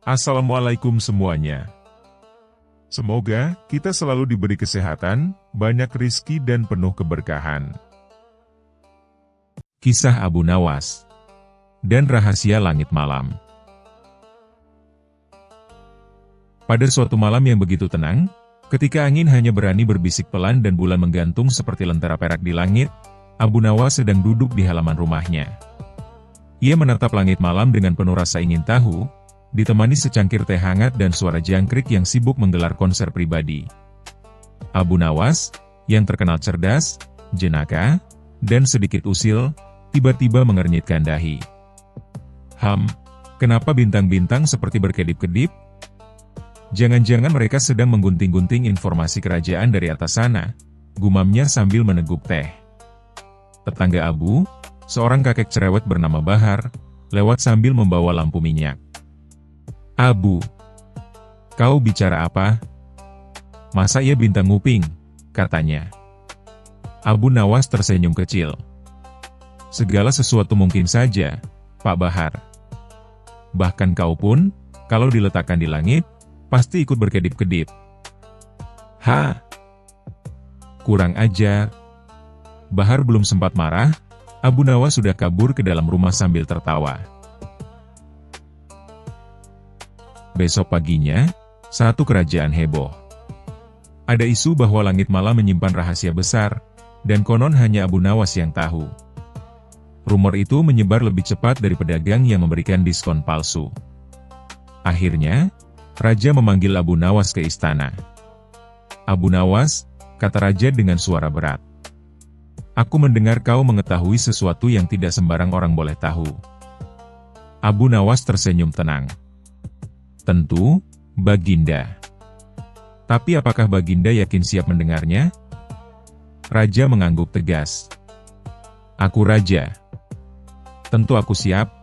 Assalamualaikum semuanya. Semoga kita selalu diberi kesehatan, banyak rizki dan penuh keberkahan. Kisah Abu Nawas dan Rahasia Langit Malam. Pada suatu malam yang begitu tenang, ketika angin hanya berani berbisik pelan dan bulan menggantung seperti lentera perak di langit, Abu Nawas sedang duduk di halaman rumahnya. Ia menatap langit malam dengan penuh rasa ingin tahu, ditemani secangkir teh hangat dan suara jangkrik yang sibuk menggelar konser pribadi. Abu Nawas, yang terkenal cerdas, jenaka, dan sedikit usil, tiba-tiba mengernyitkan dahi. Kenapa bintang-bintang seperti berkedip-kedip? Jangan-jangan mereka sedang menggunting-gunting informasi kerajaan dari atas sana, gumamnya sambil meneguk teh. Tetangga Abu, seorang kakek cerewet bernama Bahar, lewat sambil membawa lampu minyak. "Abu, kau bicara apa? Masa ia bintang nguping?" katanya. Abu Nawas tersenyum kecil. "Segala sesuatu mungkin saja, Pak Bahar. Bahkan kau pun, kalau diletakkan di langit, pasti ikut berkedip-kedip." Kurang ajar." Bahar belum sempat marah, Abu Nawas sudah kabur ke dalam rumah sambil tertawa. Besok paginya, satu kerajaan heboh. Ada isu bahwa langit malam menyimpan rahasia besar, dan konon hanya Abu Nawas yang tahu. Rumor itu menyebar lebih cepat dari pedagang yang memberikan diskon palsu. Akhirnya, Raja memanggil Abu Nawas ke istana. "Abu Nawas," kata Raja dengan suara berat, "aku mendengar kau mengetahui sesuatu yang tidak sembarang orang boleh tahu." Abu Nawas tersenyum tenang. "Tentu, Baginda. Tapi apakah Baginda yakin siap mendengarnya?" Raja mengangguk tegas. "Aku Raja. Tentu aku siap."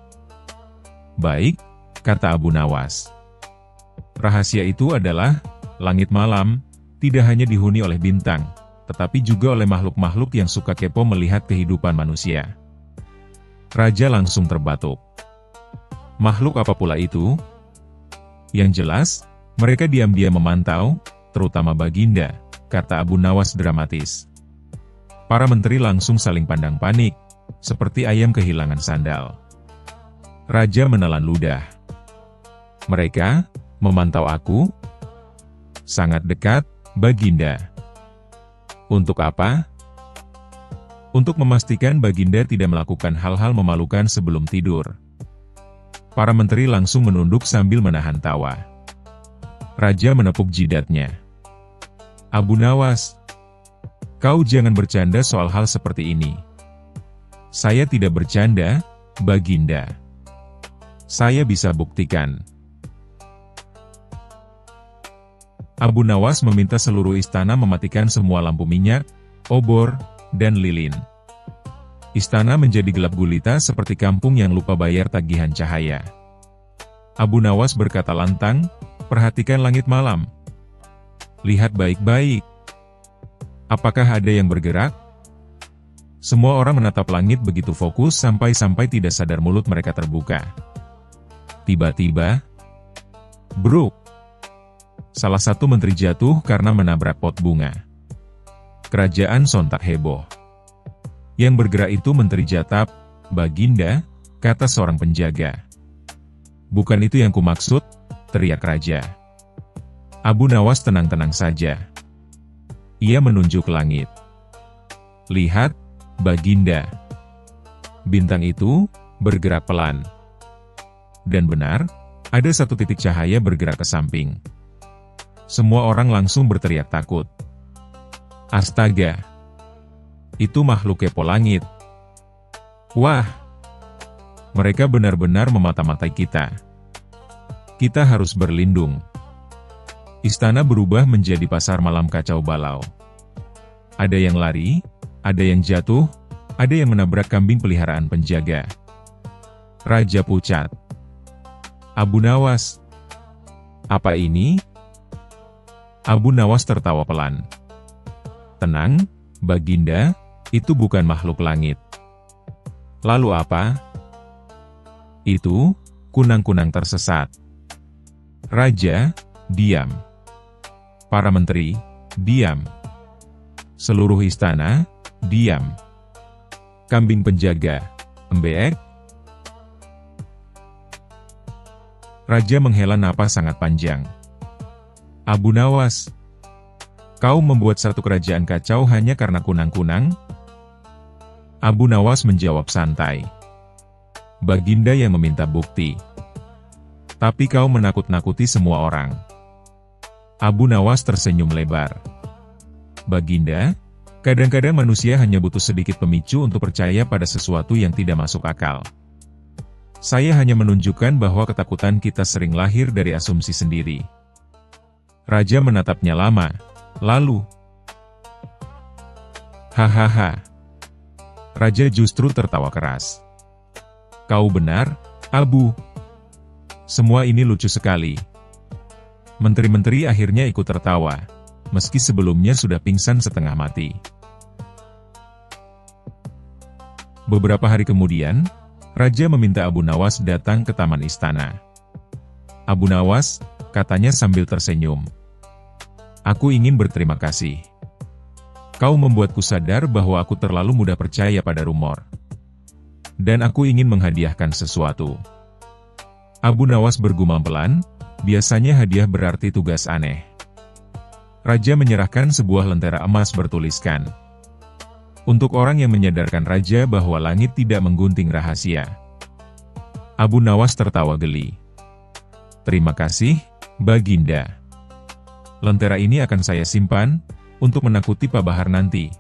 "Baik," kata Abu Nawas. "Rahasia itu adalah, langit malam, tidak hanya dihuni oleh bintang, tetapi juga oleh makhluk-makhluk yang suka kepo melihat kehidupan manusia." Raja langsung terbatuk. "Makhluk apa pula itu?" "Yang jelas, mereka diam-diam memantau, terutama Baginda," kata Abu Nawas dramatis. Para menteri langsung saling pandang panik, seperti ayam kehilangan sandal. Raja menelan ludah. "Mereka memantau aku?" "Sangat dekat, Baginda." "Untuk apa?" "Untuk memastikan Baginda tidak melakukan hal-hal memalukan sebelum tidur." Para menteri langsung menunduk sambil menahan tawa. Raja menepuk jidatnya. "Abu Nawas, kau jangan bercanda soal hal seperti ini." "Saya tidak bercanda, Baginda. Saya bisa buktikan." Abu Nawas meminta seluruh istana mematikan semua lampu minyak, obor, dan lilin. Istana menjadi gelap gulita seperti kampung yang lupa bayar tagihan cahaya. Abu Nawas berkata lantang, "Perhatikan langit malam. Lihat baik-baik. Apakah ada yang bergerak?" Semua orang menatap langit begitu fokus sampai-sampai tidak sadar mulut mereka terbuka. Tiba-tiba, bruk! Salah satu menteri jatuh karena menabrak pot bunga. Kerajaan sontak heboh. "Yang bergerak itu Menteri Jatap, Baginda," kata seorang penjaga. "Bukan itu yang kumaksud," teriak Raja. Abu Nawas tenang-tenang saja. Ia menunjuk langit. "Lihat, Baginda. Bintang itu bergerak pelan." Dan benar, ada satu titik cahaya bergerak ke samping. Semua orang langsung berteriak takut. "Astaga! Itu makhluk kepo langit. Wah! Mereka benar-benar memata-matai kita. Kita harus berlindung." Istana berubah menjadi pasar malam kacau balau. Ada yang lari, ada yang jatuh, ada yang menabrak kambing peliharaan penjaga. Raja pucat. "Abu Nawas, apa ini?" Abu Nawas tertawa pelan. "Tenang, Baginda, itu bukan makhluk langit." "Lalu apa?" "Itu, kunang-kunang tersesat." Raja, diam. Para menteri, diam. Seluruh istana, diam. Kambing penjaga, embeek. Raja menghela napas sangat panjang. Abu Nawas, kau membuat satu kerajaan kacau hanya karena kunang-kunang? Abu Nawas menjawab santai. Baginda yang meminta bukti. Tapi kau menakut-nakuti semua orang. Abu Nawas tersenyum lebar. Baginda, kadang-kadang manusia hanya butuh sedikit pemicu untuk percaya pada sesuatu yang tidak masuk akal. Saya hanya menunjukkan bahwa ketakutan kita sering lahir dari asumsi sendiri. Raja menatapnya lama, lalu, hahaha. Raja justru tertawa keras. Kau benar, Abu. Semua ini lucu sekali. Menteri-menteri akhirnya ikut tertawa, meski sebelumnya sudah pingsan setengah mati. Beberapa hari kemudian, Raja meminta Abu Nawas datang ke taman istana. Abu Nawas, katanya sambil tersenyum. Aku ingin berterima kasih. Kau membuatku sadar bahwa aku terlalu mudah percaya pada rumor. Dan aku ingin menghadiahkan sesuatu. Abu Nawas bergumam pelan, biasanya hadiah berarti tugas aneh. Raja menyerahkan sebuah lentera emas bertuliskan. Untuk orang yang menyadarkan Raja bahwa langit tidak menggunting rahasia. Abu Nawas tertawa geli. Terima kasih, Baginda. Lentera ini akan saya simpan, untuk menakuti Pak Bahar nanti.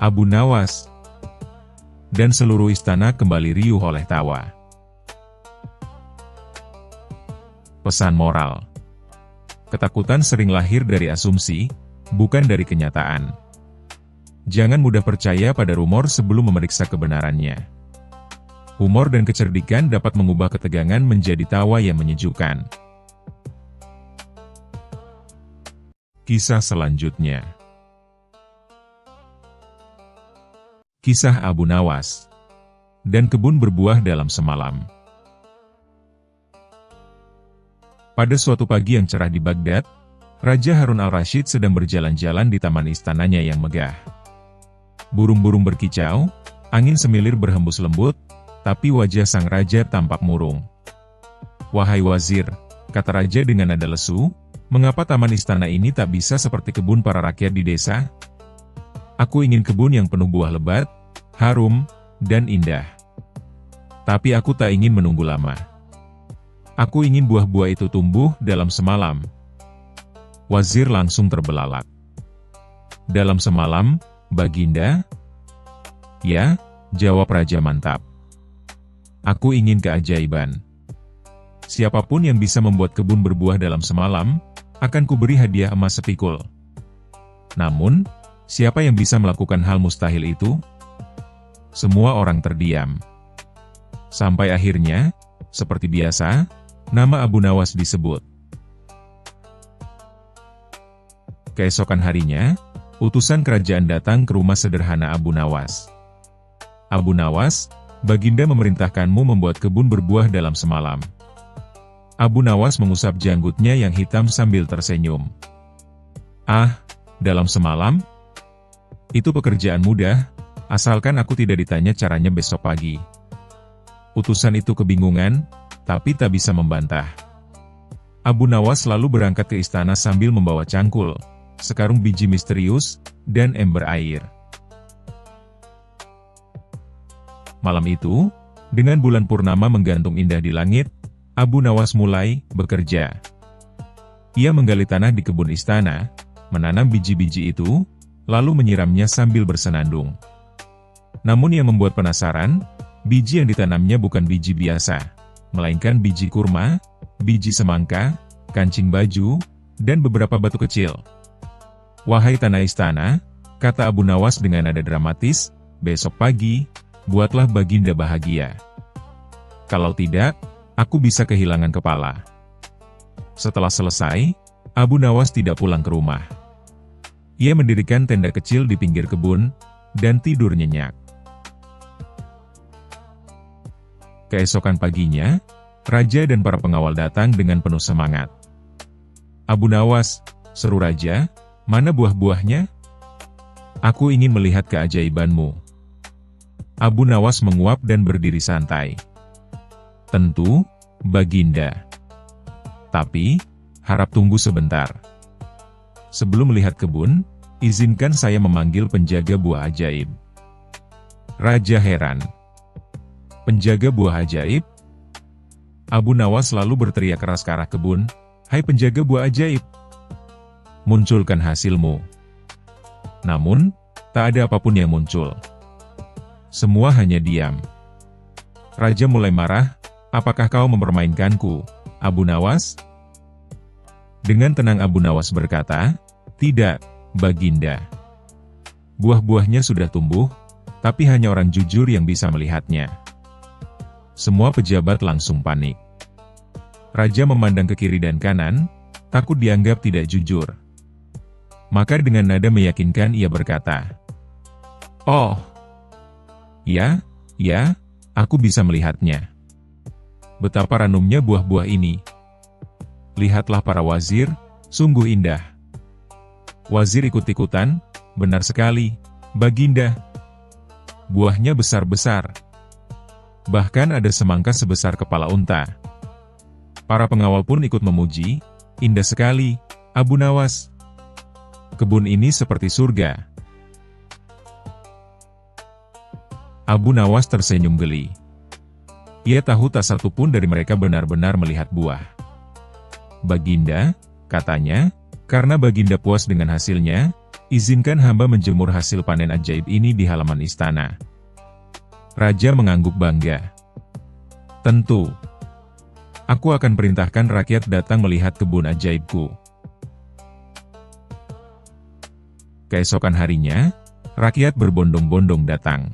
Abu Nawas. Dan seluruh istana kembali riuh oleh tawa. Pesan moral. Ketakutan sering lahir dari asumsi, bukan dari kenyataan. Jangan mudah percaya pada rumor sebelum memeriksa kebenarannya. Humor dan kecerdikan dapat mengubah ketegangan menjadi tawa yang menyejukkan. Kisah selanjutnya. Kisah Abu Nawas dan kebun berbuah dalam semalam. Pada suatu pagi yang cerah di Baghdad, Raja Harun al-Rashid sedang berjalan-jalan di taman istananya yang megah. Burung-burung berkicau, angin semilir berhembus lembut, tapi wajah sang raja tampak murung. Wahai wazir, kata raja dengan nada lesu, mengapa taman istana ini tak bisa seperti kebun para rakyat di desa? Aku ingin kebun yang penuh buah lebat, harum, dan indah. Tapi aku tak ingin menunggu lama. Aku ingin buah-buah itu tumbuh dalam semalam. Wazir langsung terbelalak. Dalam semalam, Baginda? Ya, jawab Raja mantap. Aku ingin keajaiban. Siapapun yang bisa membuat kebun berbuah dalam semalam, akan kuberi hadiah emas sepikul. Namun, siapa yang bisa melakukan hal mustahil itu? Semua orang terdiam. Sampai akhirnya, seperti biasa, nama Abu Nawas disebut. Keesokan harinya, utusan kerajaan datang ke rumah sederhana Abu Nawas. Abu Nawas, Baginda memerintahkanmu membuat kebun berbuah dalam semalam. Abu Nawas mengusap janggutnya yang hitam sambil tersenyum. Ah, dalam semalam? Itu pekerjaan mudah, asalkan aku tidak ditanya caranya besok pagi. Utusan itu kebingungan, tapi tak bisa membantah. Abu Nawas lalu berangkat ke istana sambil membawa cangkul, sekarung biji misterius, dan ember air. Malam itu, dengan bulan purnama menggantung indah di langit, Abu Nawas mulai bekerja. Ia menggali tanah di kebun istana, menanam biji-biji itu, lalu menyiramnya sambil bersenandung. Namun yang membuat penasaran, biji yang ditanamnya bukan biji biasa, melainkan biji kurma, biji semangka, kancing baju, dan beberapa batu kecil. Wahai tanah istana, kata Abu Nawas dengan nada dramatis, besok pagi, buatlah Baginda bahagia. Kalau tidak, aku bisa kehilangan kepala. Setelah selesai, Abu Nawas tidak pulang ke rumah. Ia mendirikan tenda kecil di pinggir kebun, dan tidur nyenyak. Keesokan paginya, Raja dan para pengawal datang dengan penuh semangat. "Abu Nawas," seru raja, "mana buah-buahnya? Aku ingin melihat keajaibanmu." Abu Nawas menguap dan berdiri santai. "Tentu, Baginda. Tapi, harap tunggu sebentar. Sebelum melihat kebun, izinkan saya memanggil penjaga buah ajaib." Raja heran. "Penjaga buah ajaib?" Abu Nawas lalu berteriak keras ke arah kebun, "Hai penjaga buah ajaib! Munculkan hasilmu." Namun, tak ada apapun yang muncul. Semua hanya diam. Raja mulai marah, "Apakah kau mempermainkanku, Abu Nawas?" Dengan tenang Abu Nawas berkata, "Tidak, Baginda. Buah-buahnya sudah tumbuh, tapi hanya orang jujur yang bisa melihatnya." Semua pejabat langsung panik. Raja memandang ke kiri dan kanan, takut dianggap tidak jujur. Maka dengan nada meyakinkan ia berkata, "Oh, ya, aku bisa melihatnya. Betapa ranumnya buah-buah ini. Lihatlah para wazir, sungguh indah." Wazir ikut-ikutan, "Benar sekali, Baginda. Buahnya besar-besar. Bahkan ada semangka sebesar kepala unta." Para pengawal pun ikut memuji, "Indah sekali, Abu Nawas. Kebun ini seperti surga." Abu Nawas tersenyum geli. Ia tahu tak satu pun dari mereka benar-benar melihat buah. "Baginda," katanya, "karena Baginda puas dengan hasilnya, izinkan hamba menjemur hasil panen ajaib ini di halaman istana." Raja mengangguk bangga. "Tentu. Aku akan perintahkan rakyat datang melihat kebun ajaibku." Keesokan harinya, rakyat berbondong-bondong datang.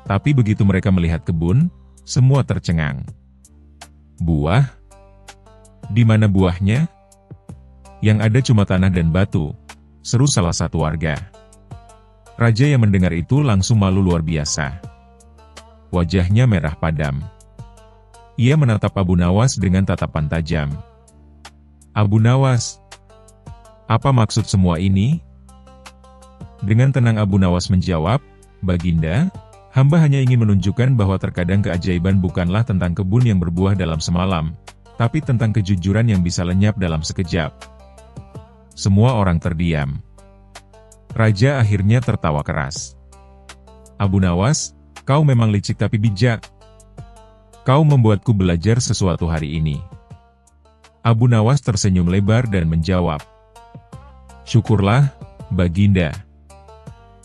Tapi begitu mereka melihat kebun, semua tercengang. "Buah? Di mana buahnya? Yang ada cuma tanah dan batu," seru salah satu warga. Raja yang mendengar itu langsung malu luar biasa. Wajahnya merah padam. Ia menatap Abu Nawas dengan tatapan tajam. "Abu Nawas, apa maksud semua ini?" Dengan tenang Abu Nawas menjawab, "Baginda, hamba hanya ingin menunjukkan bahwa terkadang keajaiban bukanlah tentang kebun yang berbuah dalam semalam, tapi tentang kejujuran yang bisa lenyap dalam sekejap." Semua orang terdiam. Raja akhirnya tertawa keras. "Abu Nawas, kau memang licik tapi bijak. Kau membuatku belajar sesuatu hari ini." Abu Nawas tersenyum lebar dan menjawab, "Syukurlah, Baginda.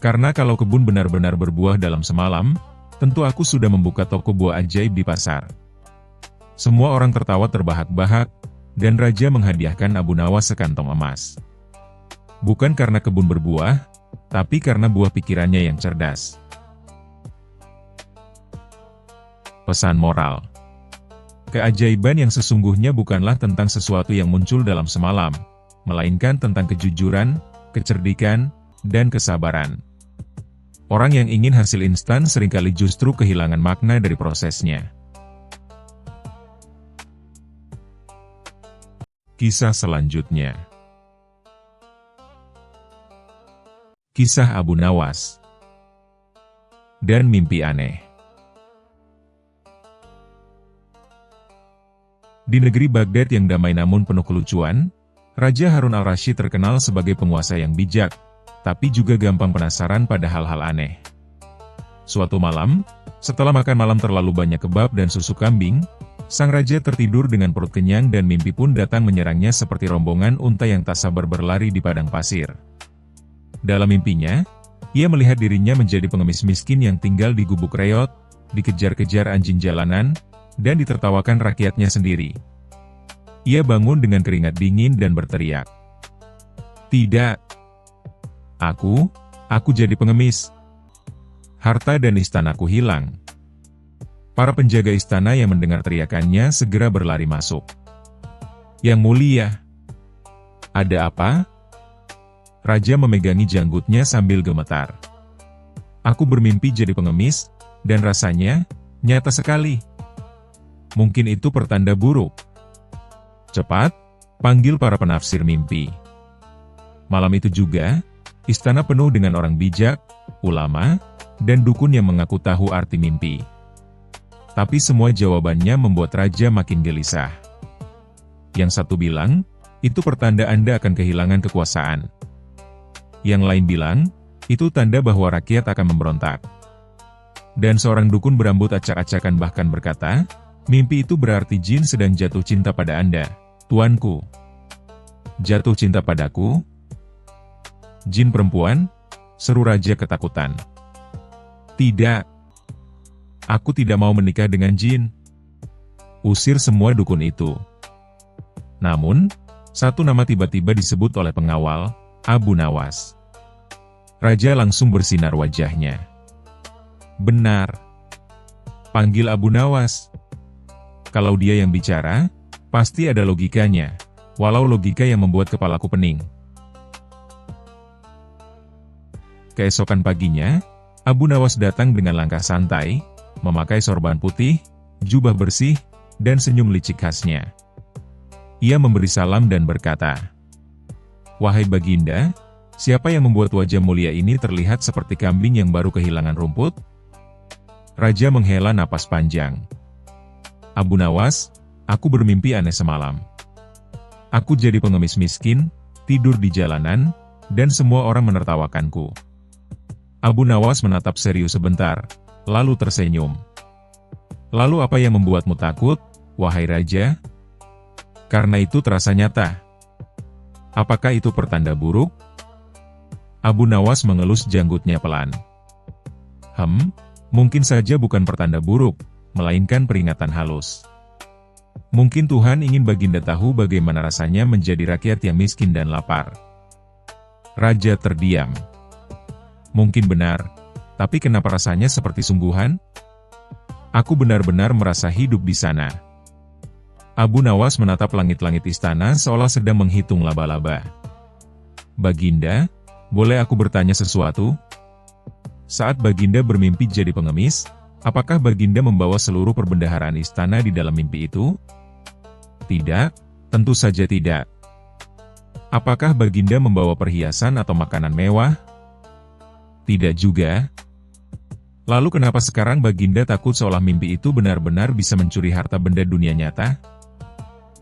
Karena kalau kebun benar-benar berbuah dalam semalam, tentu aku sudah membuka toko buah ajaib di pasar." Semua orang tertawa terbahak-bahak, dan Raja menghadiahkan Abu Nawas sekantong emas. Bukan karena kebun berbuah, tapi karena buah pikirannya yang cerdas. Pesan moral. Keajaiban yang sesungguhnya bukanlah tentang sesuatu yang muncul dalam semalam, melainkan tentang kejujuran, kecerdikan, dan kesabaran. Orang yang ingin hasil instan seringkali justru kehilangan makna dari prosesnya. Kisah selanjutnya. Kisah Abu Nawas dan mimpi aneh. Di negeri Baghdad yang damai namun penuh kelucuan, Raja Harun al-Rasyid terkenal sebagai penguasa yang bijak, tapi juga gampang penasaran pada hal-hal aneh. Suatu malam, setelah makan malam terlalu banyak kebab dan susu kambing, sang raja tertidur dengan perut kenyang dan mimpi pun datang menyerangnya seperti rombongan unta yang tak sabar berlari di padang pasir. Dalam mimpinya, ia melihat dirinya menjadi pengemis miskin yang tinggal di gubuk reot, dikejar-kejar anjing jalanan, dan ditertawakan rakyatnya sendiri. Ia bangun dengan keringat dingin dan berteriak, "Tidak! Aku jadi pengemis. Harta dan istanaku hilang." Para penjaga istana yang mendengar teriakannya segera berlari masuk. "Yang mulia, ada apa?" Raja memegangi janggutnya sambil gemetar. "Aku bermimpi jadi pengemis, dan rasanya nyata sekali. mungkin itu pertanda buruk. Cepat, panggil para penafsir mimpi. Malam itu juga, istana penuh dengan orang bijak, ulama, dan dukun yang mengaku tahu arti mimpi. Tapi semua jawabannya membuat raja makin gelisah. Yang satu bilang, itu pertanda Anda akan kehilangan kekuasaan. Yang lain bilang, itu tanda bahwa rakyat akan memberontak. Dan seorang dukun berambut acak-acakan bahkan berkata, mimpi itu berarti jin sedang jatuh cinta pada Anda, tuanku. Jatuh cinta padaku? Jin perempuan? Seru raja ketakutan. Tidak. Aku tidak mau menikah dengan jin. Usir semua dukun itu. Namun, satu nama tiba-tiba disebut oleh pengawal, Abu Nawas. Raja langsung bersinar wajahnya. Benar. Panggil Abu Nawas. Kalau dia yang bicara, pasti ada logikanya, walau logika yang membuat kepalaku pening. Keesokan paginya, Abu Nawas datang dengan langkah santai, memakai sorban putih, jubah bersih, dan senyum licik khasnya. Ia memberi salam dan berkata, "Wahai Baginda, siapa yang membuat wajah mulia ini terlihat seperti kambing yang baru kehilangan rumput?" Raja menghela napas panjang. Abu Nawas, aku bermimpi aneh semalam. Aku jadi pengemis miskin, tidur di jalanan, dan semua orang menertawakanku. Abu Nawas menatap serius sebentar, lalu tersenyum. Lalu apa yang membuatmu takut, wahai Raja? Karena itu terasa nyata. Apakah itu pertanda buruk? Abu Nawas mengelus janggutnya pelan. Mungkin saja bukan pertanda buruk, melainkan peringatan halus. Mungkin Tuhan ingin Baginda tahu bagaimana rasanya menjadi rakyat yang miskin dan lapar. Raja terdiam. Mungkin benar, tapi kenapa rasanya seperti sungguhan? Aku benar-benar merasa hidup di sana. Abu Nawas menatap langit-langit istana seolah sedang menghitung laba-laba. Baginda, boleh aku bertanya sesuatu? Saat Baginda bermimpi jadi pengemis, apakah Baginda membawa seluruh perbendaharaan istana di dalam mimpi itu? Tidak, tentu saja tidak. Apakah Baginda membawa perhiasan atau makanan mewah? Tidak juga. Lalu kenapa sekarang Baginda takut seolah mimpi itu benar-benar bisa mencuri harta benda dunia nyata?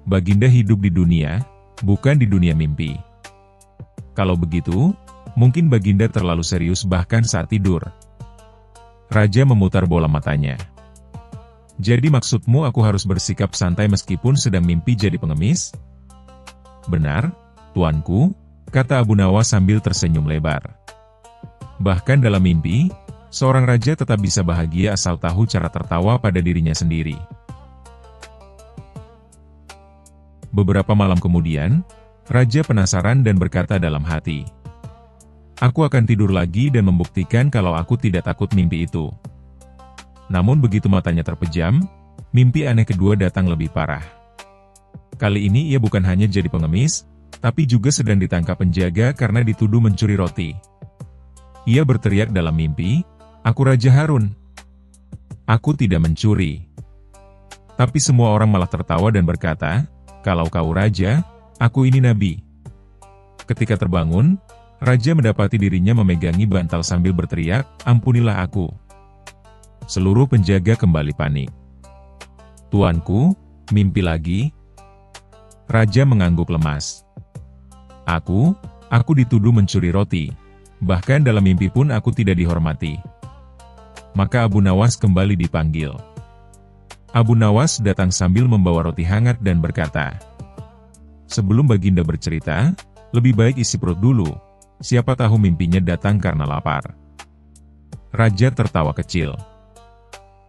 Baginda hidup di dunia, bukan di dunia mimpi. Kalau begitu, mungkin Baginda terlalu serius bahkan saat tidur. Raja memutar bola matanya. Jadi maksudmu aku harus bersikap santai meskipun sedang mimpi jadi pengemis? Benar, tuanku, kata Abu Nawas sambil tersenyum lebar. Bahkan dalam mimpi, seorang raja tetap bisa bahagia asal tahu cara tertawa pada dirinya sendiri. Beberapa malam kemudian, raja penasaran dan berkata dalam hati, "Aku akan tidur lagi dan membuktikan kalau aku tidak takut mimpi itu." Namun begitu matanya terpejam, mimpi aneh kedua datang lebih parah. Kali ini ia bukan hanya jadi pengemis, tapi juga sedang ditangkap penjaga karena dituduh mencuri roti. Ia berteriak dalam mimpi, "Aku Raja Harun. Aku tidak mencuri." Tapi semua orang malah tertawa dan berkata, "Kalau kau raja, aku ini nabi." Ketika terbangun, raja mendapati dirinya memegangi bantal sambil berteriak, "Ampunilah aku." Seluruh penjaga kembali panik. "Tuanku, mimpi lagi?" Raja mengangguk lemas. Aku dituduh mencuri roti. Bahkan dalam mimpi pun aku tidak dihormati." Maka Abu Nawas kembali dipanggil. Abu Nawas datang sambil membawa roti hangat dan berkata, "Sebelum Baginda bercerita, lebih baik isi perut dulu, siapa tahu mimpinya datang karena lapar." Raja tertawa kecil.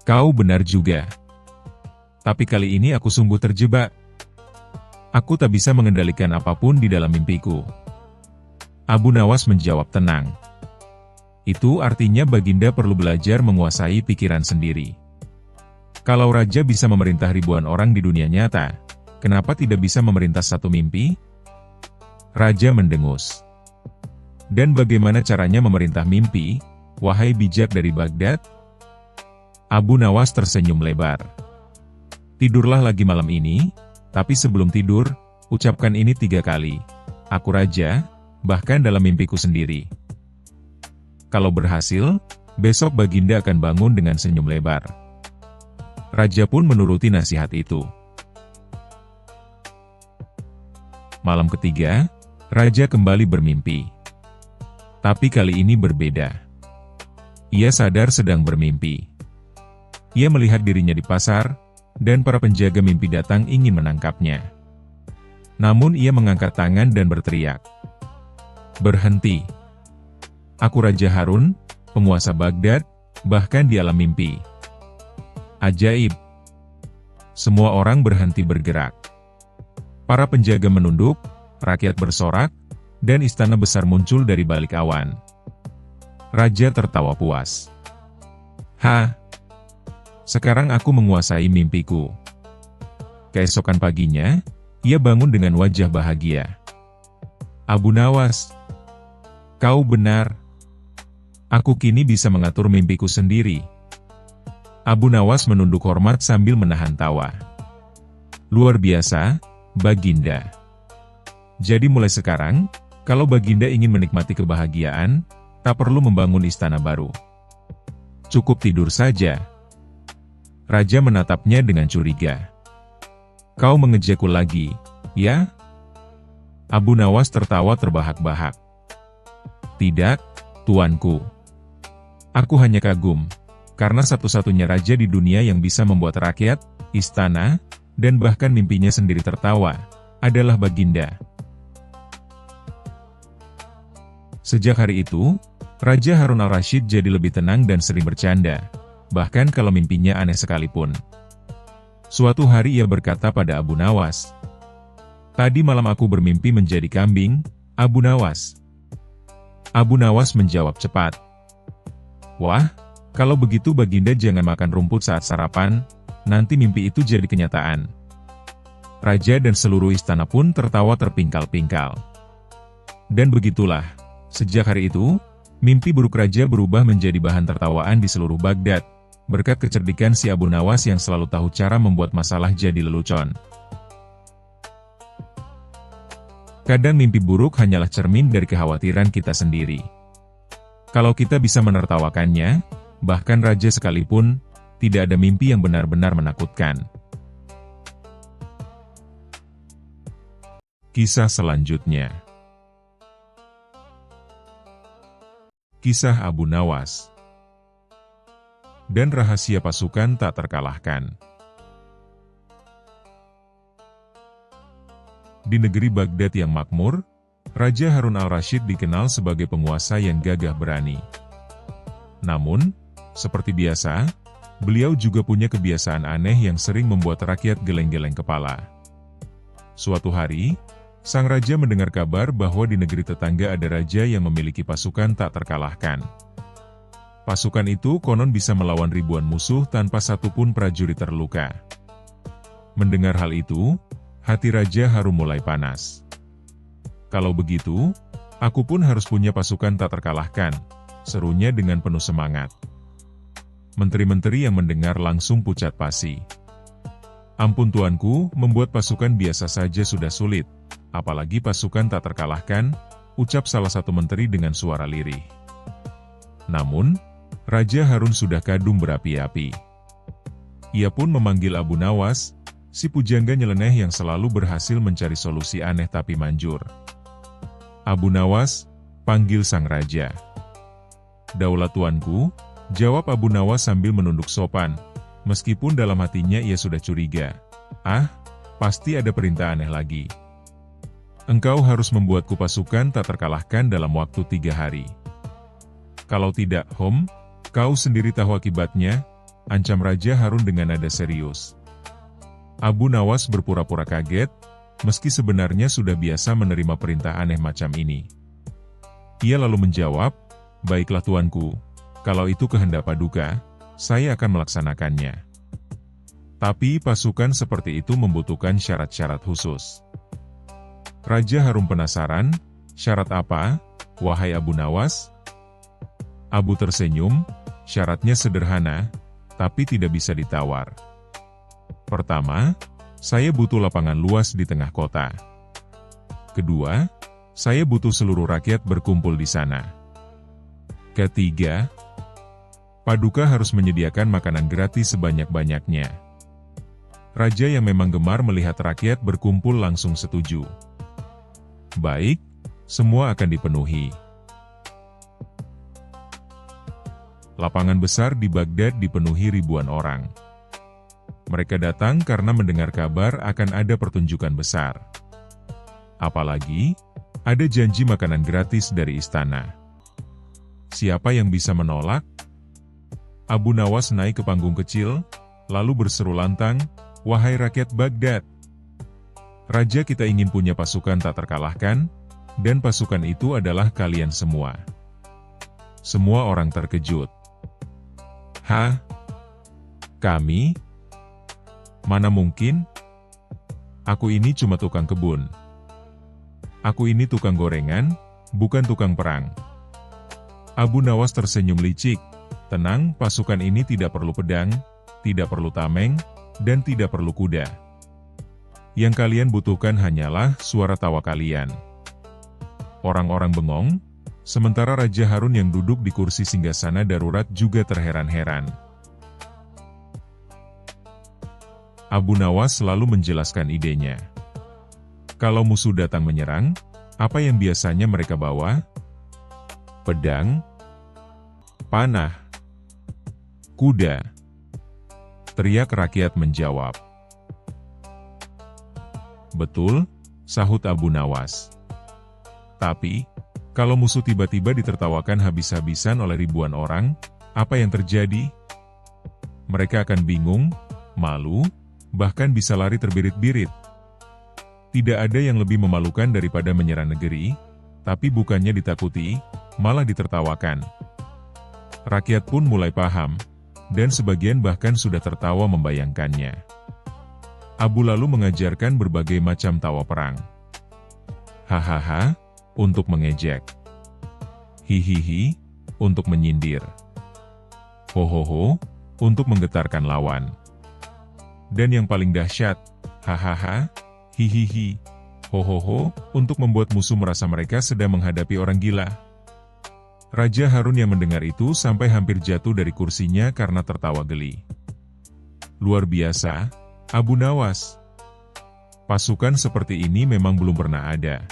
"Kau benar juga. Tapi kali ini aku sungguh terjebak. Aku tak bisa mengendalikan apapun di dalam mimpiku." Abu Nawas menjawab tenang. "Itu artinya Baginda perlu belajar menguasai pikiran sendiri. Kalau Raja bisa memerintah ribuan orang di dunia nyata, kenapa tidak bisa memerintah satu mimpi?" Raja mendengus. "Dan bagaimana caranya memerintah mimpi, wahai bijak dari Baghdad?" Abu Nawas tersenyum lebar. Tidurlah lagi malam ini, tapi sebelum tidur, ucapkan ini 3 kali. Aku raja, bahkan dalam mimpiku sendiri. Kalau berhasil, besok Baginda akan bangun dengan senyum lebar. Raja pun menuruti nasihat itu. Malam ketiga, Raja kembali bermimpi. Tapi kali ini berbeda. Ia sadar sedang bermimpi. Ia melihat dirinya di pasar, dan para penjaga mimpi datang ingin menangkapnya. Namun ia mengangkat tangan dan berteriak, "Berhenti! Aku Raja Harun, penguasa Baghdad, bahkan di alam mimpi." Ajaib! Semua orang berhenti bergerak. Para penjaga menunduk, rakyat bersorak, dan istana besar muncul dari balik awan. Raja tertawa puas. "Ha! Sekarang aku menguasai mimpiku." Keesokan paginya, ia bangun dengan wajah bahagia. "Abu Nawas, kau benar. Aku kini bisa mengatur mimpiku sendiri." Abu Nawas menunduk hormat sambil menahan tawa. "Luar biasa, Baginda. Jadi mulai sekarang, kalau Baginda ingin menikmati kebahagiaan, tak perlu membangun istana baru. Cukup tidur saja." Raja menatapnya dengan curiga. "Kau mengejakku lagi, ya?" Abu Nawas tertawa terbahak-bahak. "Tidak, tuanku. Aku hanya kagum, karena satu-satunya raja di dunia yang bisa membuat rakyat, istana, dan bahkan mimpinya sendiri tertawa, adalah Baginda." Sejak hari itu, Raja Harun al-Rasyid jadi lebih tenang dan sering bercanda, bahkan kalau mimpinya aneh sekalipun. Suatu hari ia berkata pada Abu Nawas, "Tadi malam aku bermimpi menjadi kambing, Abu Nawas." Abu Nawas menjawab cepat, "Wah, kalau begitu Baginda jangan makan rumput saat sarapan, nanti mimpi itu jadi kenyataan." Raja dan seluruh istana pun tertawa terpingkal-pingkal. Dan begitulah, sejak hari itu, mimpi buruk raja berubah menjadi bahan tertawaan di seluruh Baghdad, berkat kecerdikan si Abu Nawas yang selalu tahu cara membuat masalah jadi lelucon. Kadang mimpi buruk hanyalah cermin dari kekhawatiran kita sendiri. Kalau kita bisa menertawakannya, bahkan raja sekalipun, tidak ada mimpi yang benar-benar menakutkan. Kisah selanjutnya. Kisah Abu Nawas dan rahasia pasukan tak terkalahkan. Di negeri Baghdad yang makmur, Raja Harun al-Rasyid dikenal sebagai penguasa yang gagah berani. Namun, seperti biasa, beliau juga punya kebiasaan aneh yang sering membuat rakyat geleng-geleng kepala. Suatu hari, sang raja mendengar kabar bahwa di negeri tetangga ada raja yang memiliki pasukan tak terkalahkan. Pasukan itu konon bisa melawan ribuan musuh tanpa satupun prajurit terluka. Mendengar hal itu, hati Raja Harun mulai panas. "Kalau begitu, aku pun harus punya pasukan tak terkalahkan," serunya dengan penuh semangat. Menteri-menteri yang mendengar langsung pucat pasi. "Ampun tuanku, membuat pasukan biasa saja sudah sulit, apalagi pasukan tak terkalahkan," ucap salah satu menteri dengan suara lirih. Namun, Raja Harun sudah kadung berapi-api. Ia pun memanggil Abu Nawas, si pujangga nyeleneh yang selalu berhasil mencari solusi aneh tapi manjur. "Abu Nawas," panggil sang raja. "Daulat tuanku," jawab Abu Nawas sambil menunduk sopan, meskipun dalam hatinya ia sudah curiga. "Ah, pasti ada perintah aneh lagi. Engkau harus membuatku pasukan tak terkalahkan dalam waktu 3 hari. Kalau tidak, kau sendiri tahu akibatnya," ancam Raja Harun dengan nada serius. Abu Nawas berpura-pura kaget, meski sebenarnya sudah biasa menerima perintah aneh macam ini. Ia lalu menjawab, "Baiklah tuanku, kalau itu kehendak Paduka, saya akan melaksanakannya. Tapi pasukan seperti itu membutuhkan syarat-syarat khusus." Raja Harun penasaran, "Syarat apa, wahai Abu Nawas?" Abu tersenyum, "Syaratnya sederhana, tapi tidak bisa ditawar. Pertama, saya butuh lapangan luas di tengah kota. Kedua, saya butuh seluruh rakyat berkumpul di sana. Ketiga, Paduka harus menyediakan makanan gratis sebanyak-banyaknya. Raja yang memang gemar melihat rakyat berkumpul langsung setuju. Baik, semua akan dipenuhi. Lapangan besar di Baghdad dipenuhi ribuan orang. Mereka datang karena mendengar kabar akan ada pertunjukan besar. Apalagi, ada janji makanan gratis dari istana. Siapa yang bisa menolak? Abu Nawas naik ke panggung kecil, lalu berseru lantang, "Wahai rakyat Baghdad! Raja kita ingin punya pasukan tak terkalahkan, dan pasukan itu adalah kalian semua." Semua orang terkejut. "Hah? Kami? Mana mungkin? Aku ini cuma tukang kebun. Aku ini tukang gorengan, bukan tukang perang." Abu Nawas tersenyum licik. "Tenang, pasukan ini tidak perlu pedang, tidak perlu tameng, dan tidak perlu kuda. Yang kalian butuhkan hanyalah suara tawa kalian." Orang-orang bengong, sementara Raja Harun yang duduk di kursi singgasana darurat juga terheran-heran. Abu Nawas selalu menjelaskan idenya. Kalau musuh datang menyerang, apa yang biasanya mereka bawa? Pedang, panah, kuda. Teriak rakyat menjawab. "Betul," sahut Abu Nawas. "Tapi, kalau musuh tiba-tiba ditertawakan habis-habisan oleh ribuan orang, apa yang terjadi? Mereka akan bingung, malu, bahkan bisa lari terbirit-birit. Tidak ada yang lebih memalukan daripada menyerang negeri, tapi bukannya ditakuti, malah ditertawakan." Rakyat pun mulai paham, dan sebagian bahkan sudah tertawa membayangkannya. Abu lalu mengajarkan berbagai macam tawa perang. Hahaha, untuk mengejek. Hihihi, untuk menyindir. Hohoho, untuk menggetarkan lawan. Dan yang paling dahsyat, hahaha, hihihi, hohoho, untuk membuat musuh merasa mereka sedang menghadapi orang gila. Raja Harun yang mendengar itu sampai hampir jatuh dari kursinya karena tertawa geli. Luar biasa, Abu Nawas. Pasukan seperti ini memang belum pernah ada.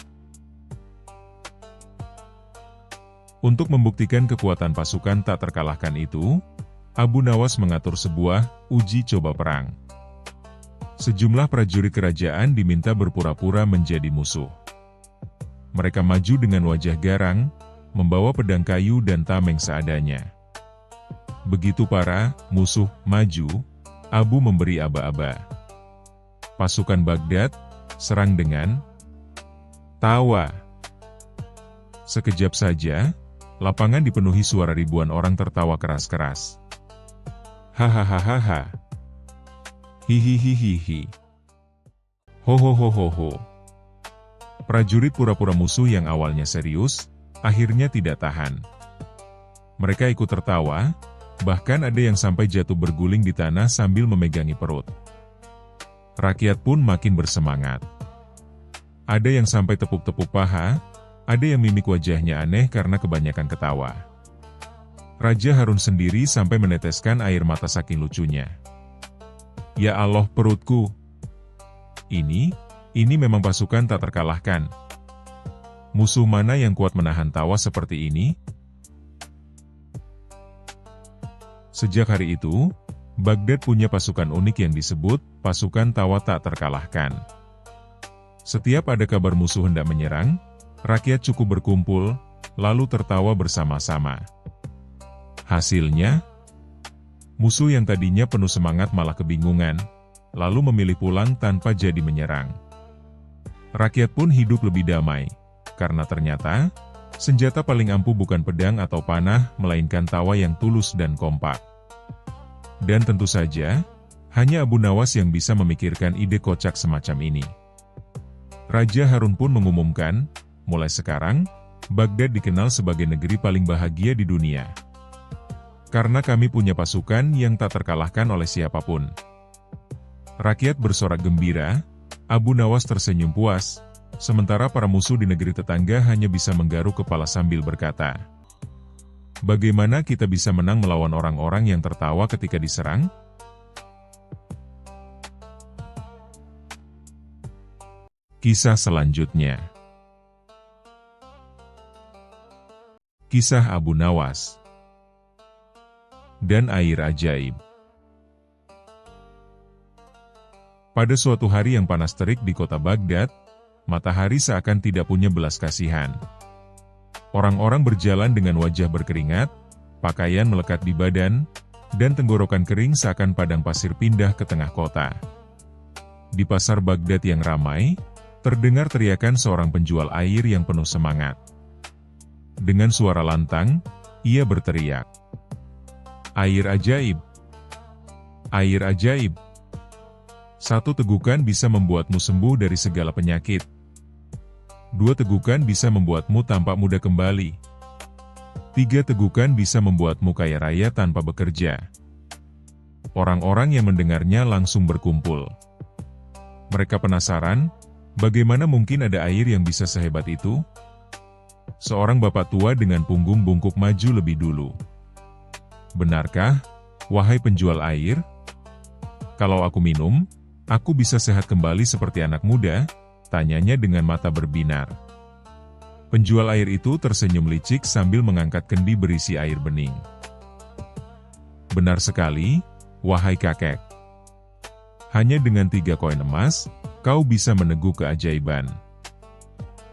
Untuk membuktikan kekuatan pasukan tak terkalahkan itu, Abu Nawas mengatur sebuah uji coba perang. Sejumlah prajurit kerajaan diminta berpura-pura menjadi musuh. Mereka maju dengan wajah garang, membawa pedang kayu dan tameng seadanya. Begitu para musuh maju, Abu memberi aba-aba. Pasukan Baghdad serang dengan tawa. Sekejap saja, lapangan dipenuhi suara ribuan orang tertawa keras-keras. Hahaha. Hihihihihi. Hohohohoho. Prajurit pura-pura musuh yang awalnya serius, akhirnya tidak tahan. Mereka ikut tertawa, bahkan ada yang sampai jatuh berguling di tanah sambil memegangi perut. Rakyat pun makin bersemangat. Ada yang sampai tepuk-tepuk paha, ada yang mimik wajahnya aneh karena kebanyakan ketawa. Raja Harun sendiri sampai meneteskan air mata saking lucunya. Ya Allah perutku. Ini memang pasukan tak terkalahkan. Musuh mana yang kuat menahan tawa seperti ini? Sejak hari itu, Baghdad punya pasukan unik yang disebut pasukan tawa tak terkalahkan. Setiap ada kabar musuh hendak menyerang, rakyat cukup berkumpul, lalu tertawa bersama-sama. Hasilnya, musuh yang tadinya penuh semangat malah kebingungan, lalu memilih pulang tanpa jadi menyerang. Rakyat pun hidup lebih damai, karena ternyata, senjata paling ampuh bukan pedang atau panah, melainkan tawa yang tulus dan kompak. Dan tentu saja, hanya Abu Nawas yang bisa memikirkan ide kocak semacam ini. Raja Harun pun mengumumkan, mulai sekarang, Baghdad dikenal sebagai negeri paling bahagia di dunia. Karena kami punya pasukan yang tak terkalahkan oleh siapapun. Rakyat bersorak gembira, Abu Nawas tersenyum puas, sementara para musuh di negeri tetangga hanya bisa menggaruk kepala sambil berkata, "Bagaimana kita bisa menang melawan orang-orang yang tertawa ketika diserang?" Kisah selanjutnya. Kisah Abu Nawas dan air ajaib. Pada suatu hari yang panas terik di kota Baghdad, matahari seakan tidak punya belas kasihan. Orang-orang berjalan dengan wajah berkeringat, pakaian melekat di badan, dan tenggorokan kering seakan padang pasir pindah ke tengah kota. Di pasar Baghdad yang ramai, terdengar teriakan seorang penjual air yang penuh semangat. Dengan suara lantang, ia berteriak, "Air ajaib! Air ajaib! Satu tegukan bisa membuatmu sembuh dari segala penyakit. Dua tegukan bisa membuatmu tampak muda kembali. Tiga tegukan bisa membuatmu kaya raya tanpa bekerja." Orang-orang yang mendengarnya langsung berkumpul. Mereka penasaran, bagaimana mungkin ada air yang bisa sehebat itu? Seorang bapak tua dengan punggung bungkuk maju lebih dulu. "Benarkah, wahai penjual air? Kalau aku minum, aku bisa sehat kembali seperti anak muda?" tanyanya dengan mata berbinar. Penjual air itu tersenyum licik sambil mengangkat kendi berisi air bening. "Benar sekali, wahai kakek. Hanya dengan 3 koin emas, kau bisa meneguk keajaiban."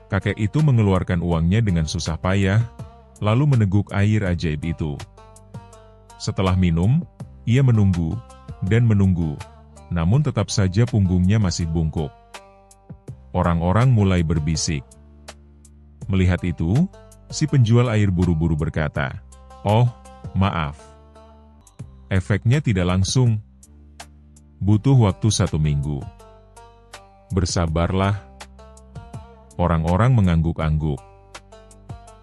Kakek itu mengeluarkan uangnya dengan susah payah, lalu meneguk air ajaib itu. Setelah minum, ia menunggu, dan menunggu, namun tetap saja punggungnya masih bungkuk. Orang-orang mulai berbisik. Melihat itu, si penjual air buru-buru berkata, "Oh, maaf. Efeknya tidak langsung. Butuh waktu 1 minggu. Bersabarlah." Orang-orang mengangguk-angguk.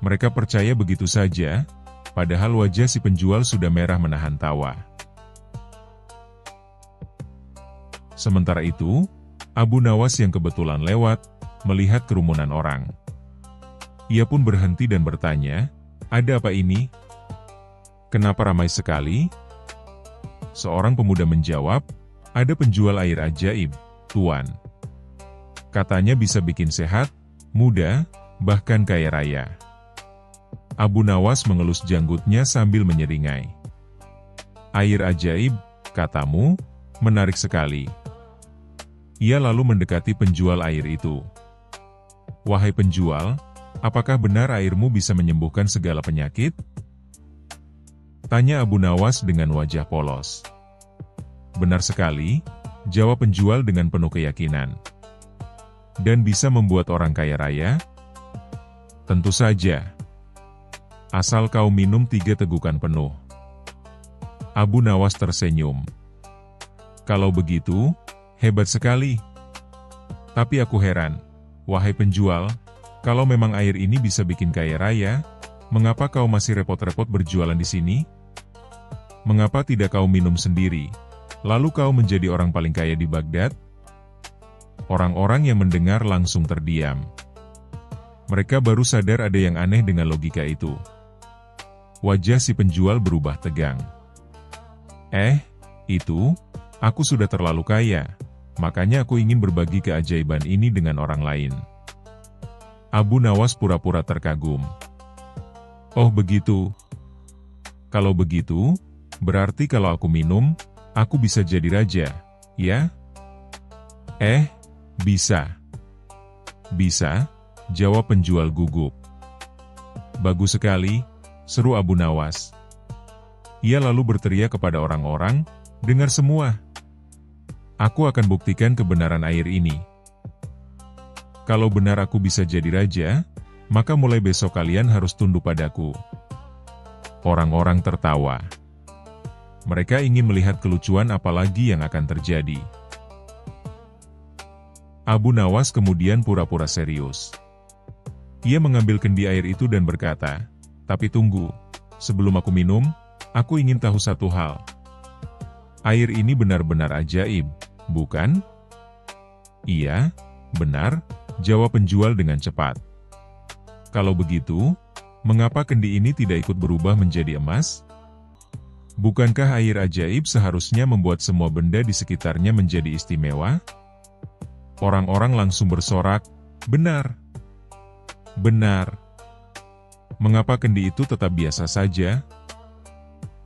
Mereka percaya begitu saja, padahal wajah si penjual sudah merah menahan tawa. Sementara itu, Abu Nawas yang kebetulan lewat, melihat kerumunan orang. Ia pun berhenti dan bertanya, "Ada apa ini? Kenapa ramai sekali?" Seorang pemuda menjawab, "Ada penjual air ajaib, Tuan. Katanya bisa bikin sehat, muda, bahkan kaya raya." Abu Nawas mengelus janggutnya sambil menyeringai. "Air ajaib, katamu? Menarik sekali." Ia lalu mendekati penjual air itu. "Wahai penjual, apakah benar airmu bisa menyembuhkan segala penyakit?" tanya Abu Nawas dengan wajah polos. "Benar sekali," jawab penjual dengan penuh keyakinan. "Dan bisa membuat orang kaya raya?" "Tentu saja. Asal kau minum 3 tegukan penuh." Abu Nawas tersenyum. "Kalau begitu, hebat sekali. Tapi aku heran, wahai penjual, kalau memang air ini bisa bikin kaya raya, mengapa kau masih repot-repot berjualan di sini? Mengapa tidak kau minum sendiri, lalu kau menjadi orang paling kaya di Baghdad?" Orang-orang yang mendengar langsung terdiam. Mereka baru sadar ada yang aneh dengan logika itu. Wajah si penjual berubah tegang. Itu, aku sudah terlalu kaya, makanya aku ingin berbagi keajaiban ini dengan orang lain." Abu Nawas pura-pura terkagum. "Oh begitu. Kalau begitu, berarti kalau aku minum, aku bisa jadi raja, ya?" "Bisa. Bisa," jawab penjual gugup. "Bagus sekali," seru Abu Nawas. Ia lalu berteriak kepada orang-orang, "Dengar semua. Aku akan buktikan kebenaran air ini. Kalau benar aku bisa jadi raja, maka mulai besok kalian harus tunduk padaku." Orang-orang tertawa. Mereka ingin melihat kelucuan apalagi yang akan terjadi. Abu Nawas kemudian pura-pura serius. Ia mengambil kendi air itu dan berkata, "Tapi tunggu, sebelum aku minum, aku ingin tahu satu hal. Air ini benar-benar ajaib, bukan? Iya, benar, jawab penjual dengan cepat. Kalau begitu, mengapa kendi ini tidak ikut berubah menjadi emas? Bukankah air ajaib seharusnya membuat semua benda di sekitarnya menjadi istimewa? Orang-orang langsung bersorak, benar. Benar. Mengapa kendi itu tetap biasa saja?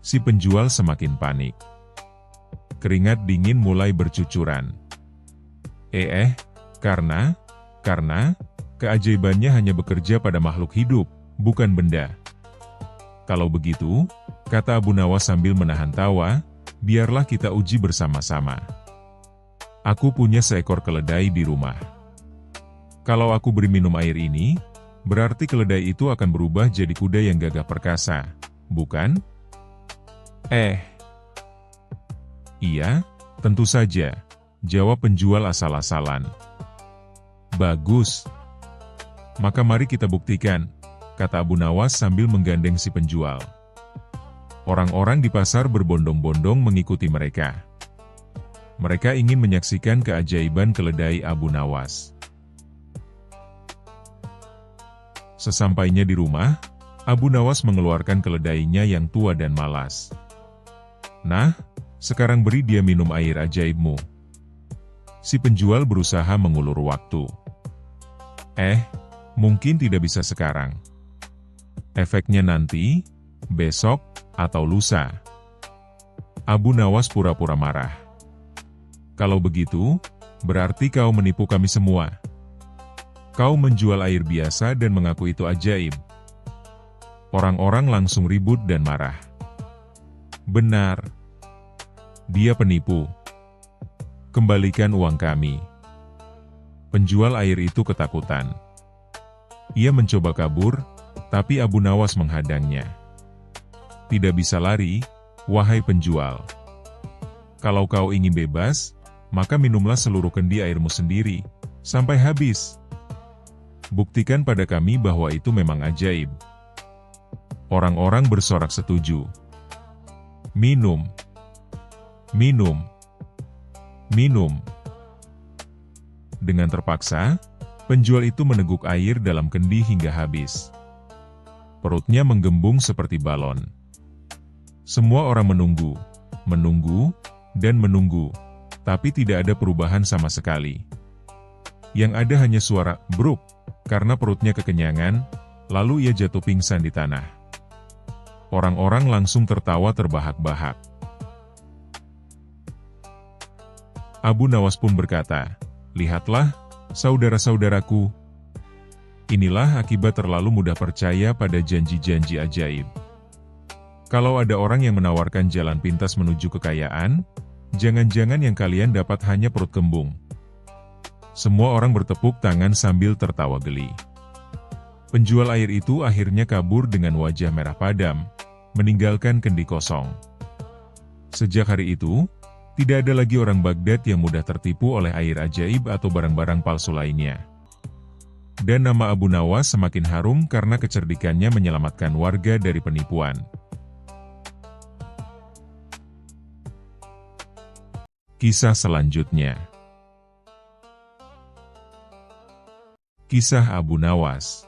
Si penjual semakin panik. Keringat dingin mulai bercucuran. Karena keajaibannya hanya bekerja pada makhluk hidup, bukan benda. Kalau begitu, kata Abu Nawas sambil menahan tawa, biarlah kita uji bersama-sama. Aku punya seekor keledai di rumah. Kalau aku beri minum air ini, berarti keledai itu akan berubah jadi kuda yang gagah perkasa, bukan? Iya, tentu saja, jawab penjual asal-asalan. Bagus. Maka mari kita buktikan, kata Abu Nawas sambil menggandeng si penjual. Orang-orang di pasar berbondong-bondong mengikuti mereka. Mereka ingin menyaksikan keajaiban keledai Abu Nawas. Sesampainya di rumah, Abu Nawas mengeluarkan keledainya yang tua dan malas. Nah, sekarang beri dia minum air ajaibmu. Si penjual berusaha mengulur waktu. Mungkin tidak bisa sekarang. Efeknya nanti, besok, atau lusa. Abu Nawas pura-pura marah. Kalau begitu, berarti kau menipu kami semua. Kau menjual air biasa dan mengaku itu ajaib. Orang-orang langsung ribut dan marah. Benar. Dia penipu. Kembalikan uang kami. Penjual air itu ketakutan. Ia mencoba kabur, tapi Abu Nawas menghadangnya. Tidak bisa lari, wahai penjual. Kalau kau ingin bebas, maka minumlah seluruh kendi airmu sendiri, sampai habis. Buktikan pada kami bahwa itu memang ajaib. Orang-orang bersorak setuju. Minum. Minum. Minum. Dengan terpaksa, penjual itu meneguk air dalam kendi hingga habis. Perutnya menggembung seperti balon. Semua orang menunggu, dan menunggu, tapi tidak ada perubahan sama sekali. Yang ada hanya suara "bruk" karena perutnya kekenyangan, lalu ia jatuh pingsan di tanah. Orang-orang langsung tertawa terbahak-bahak. Abu Nawas pun berkata, "Lihatlah, saudara-saudaraku, inilah akibat terlalu mudah percaya pada janji-janji ajaib. Kalau ada orang yang menawarkan jalan pintas menuju kekayaan, jangan-jangan yang kalian dapat hanya perut kembung." Semua orang bertepuk tangan sambil tertawa geli. Penjual air itu akhirnya kabur dengan wajah merah padam, meninggalkan kendi kosong. Sejak hari itu, tidak ada lagi orang Baghdad yang mudah tertipu oleh air ajaib atau barang-barang palsu lainnya. Dan nama Abu Nawas semakin harum karena kecerdikannya menyelamatkan warga dari penipuan. Kisah selanjutnya. Kisah Abu Nawas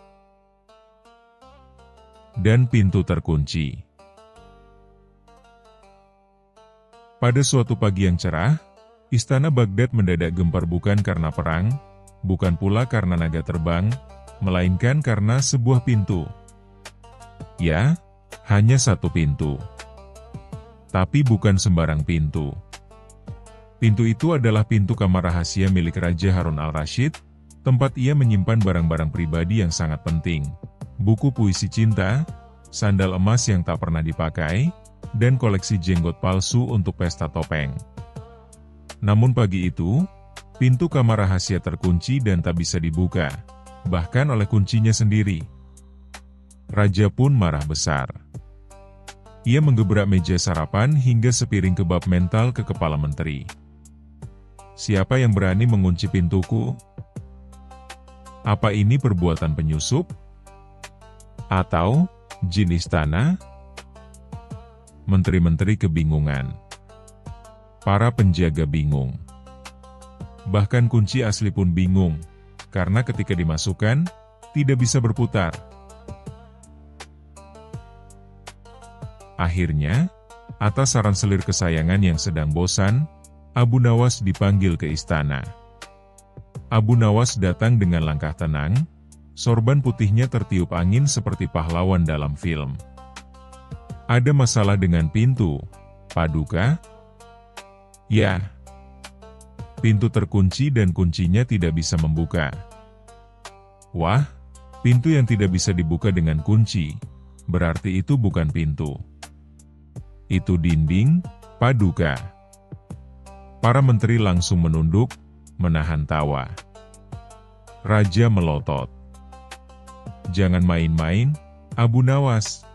dan pintu terkunci. Pada suatu pagi yang cerah, istana Baghdad mendadak gempar bukan karena perang, bukan pula karena naga terbang, melainkan karena sebuah pintu. Ya, hanya satu pintu. Tapi bukan sembarang pintu. Pintu itu adalah pintu kamar rahasia milik Raja Harun al-Rashid, tempat ia menyimpan barang-barang pribadi yang sangat penting, buku puisi cinta, sandal emas yang tak pernah dipakai, dan koleksi jenggot palsu untuk pesta topeng. Namun pagi itu, pintu kamar rahasia terkunci dan tak bisa dibuka, bahkan oleh kuncinya sendiri. Raja pun marah besar. Ia menggebrak meja sarapan hingga sepiring kebab mental ke kepala menteri. Siapa yang berani mengunci pintuku? Apa ini perbuatan penyusup? Atau jin istana? Menteri-menteri kebingungan. Para penjaga bingung. Bahkan kunci asli pun bingung, karena ketika dimasukkan, tidak bisa berputar. Akhirnya, atas saran selir kesayangan yang sedang bosan, Abu Nawas dipanggil ke istana. Abu Nawas datang dengan langkah tenang, sorban putihnya tertiup angin seperti pahlawan dalam film. Ada masalah dengan pintu, Paduka? Ya. Pintu terkunci dan kuncinya tidak bisa membuka. Wah, pintu yang tidak bisa dibuka dengan kunci, berarti itu bukan pintu. Itu dinding, Paduka. Para menteri langsung menunduk, menahan tawa. Raja melotot. Jangan main-main, Abu Nawas.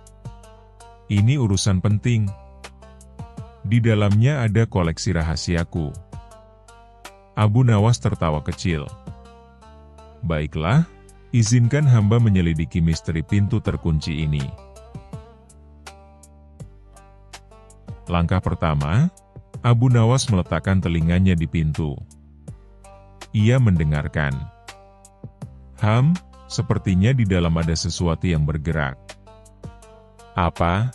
Ini urusan penting. Di dalamnya ada koleksi rahasiaku. Abu Nawas tertawa kecil. Baiklah, izinkan hamba menyelidiki misteri pintu terkunci ini. Langkah pertama, Abu Nawas meletakkan telinganya di pintu. Ia mendengarkan. Sepertinya di dalam ada sesuatu yang bergerak. Apa?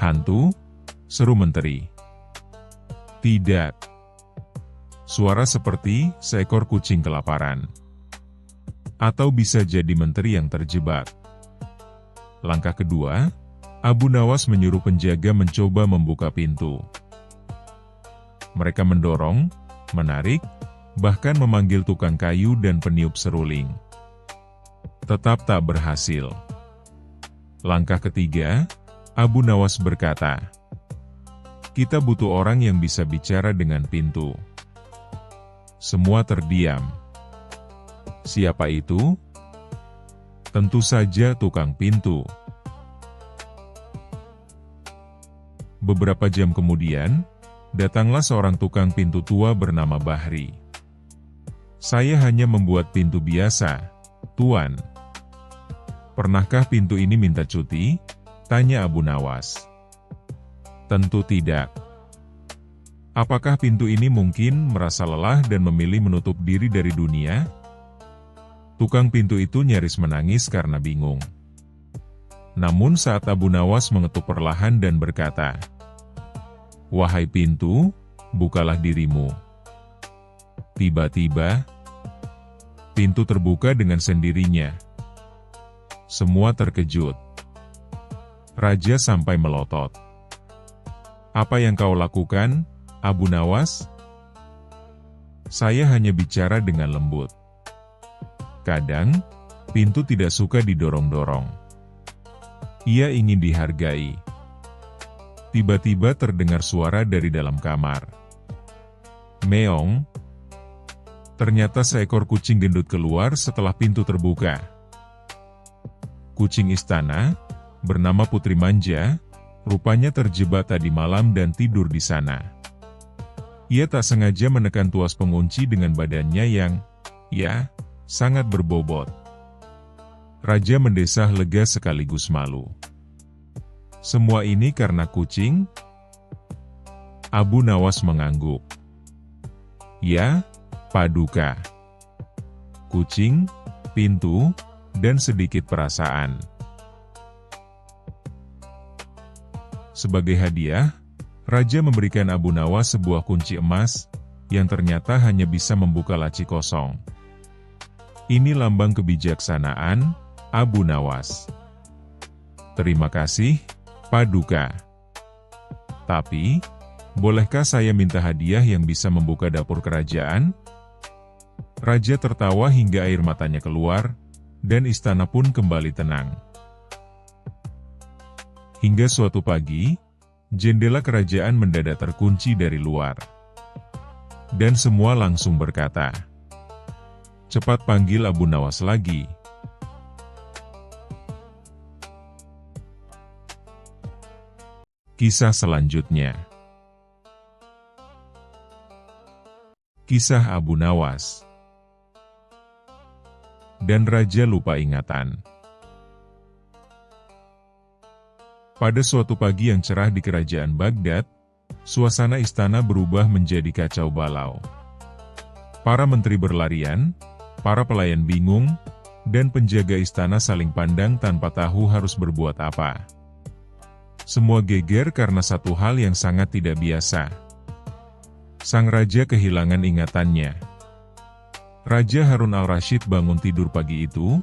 Hantu? Seru menteri. Tidak. Suara seperti seekor kucing kelaparan. Atau bisa jadi menteri yang terjebak. Langkah kedua, Abu Nawas menyuruh penjaga mencoba membuka pintu. Mereka mendorong, menarik, bahkan memanggil tukang kayu dan peniup seruling. Tetap tak berhasil. Langkah ketiga, Abu Nawas berkata, "Kita butuh orang yang bisa bicara dengan pintu." Semua terdiam. Siapa itu? Tentu saja tukang pintu. Beberapa jam kemudian, datanglah seorang tukang pintu tua bernama Bahri. Saya hanya membuat pintu biasa, Tuan. Pernahkah pintu ini minta cuti? Tanya Abu Nawas. Tentu tidak. Apakah pintu ini mungkin merasa lelah dan memilih menutup diri dari dunia? Tukang pintu itu nyaris menangis karena bingung. Namun saat Abu Nawas mengetuk perlahan dan berkata, "Wahai pintu, bukalah dirimu." Tiba-tiba, pintu terbuka dengan sendirinya. Semua terkejut. Raja sampai melotot. "Apa yang kau lakukan, Abu Nawas?" "Saya hanya bicara dengan lembut. Kadang, pintu tidak suka didorong-dorong. Ia ingin dihargai." Tiba-tiba terdengar suara dari dalam kamar. Meong. Ternyata seekor kucing gendut keluar setelah pintu terbuka. Kucing istana, bernama Putri Manja, rupanya terjebak tadi malam dan tidur di sana. Ia tak sengaja menekan tuas pengunci dengan badannya yang, sangat berbobot. Raja mendesah lega sekaligus malu. Semua ini karena kucing? Abu Nawas mengangguk. Ya, Paduka. Kucing, pintu, dan sedikit perasaan. Sebagai hadiah, Raja memberikan Abu Nawas sebuah kunci emas, yang ternyata hanya bisa membuka laci kosong. Ini lambang kebijaksanaan, Abu Nawas. Terima kasih, Paduka. Tapi, bolehkah saya minta hadiah yang bisa membuka dapur kerajaan? Raja tertawa hingga air matanya keluar, dan istana pun kembali tenang. Hingga suatu pagi, jendela kerajaan mendadak terkunci dari luar. Dan semua langsung berkata, "Cepat panggil Abu Nawas lagi." Kisah selanjutnya. Kisah Abu Nawas dan Raja Lupa Ingatan. Pada suatu pagi yang cerah di kerajaan Baghdad, suasana istana berubah menjadi kacau balau. Para menteri berlarian, para pelayan bingung, dan penjaga istana saling pandang tanpa tahu harus berbuat apa. Semua geger karena satu hal yang sangat tidak biasa. Sang raja kehilangan ingatannya. Raja Harun al-Rasyid bangun tidur pagi itu,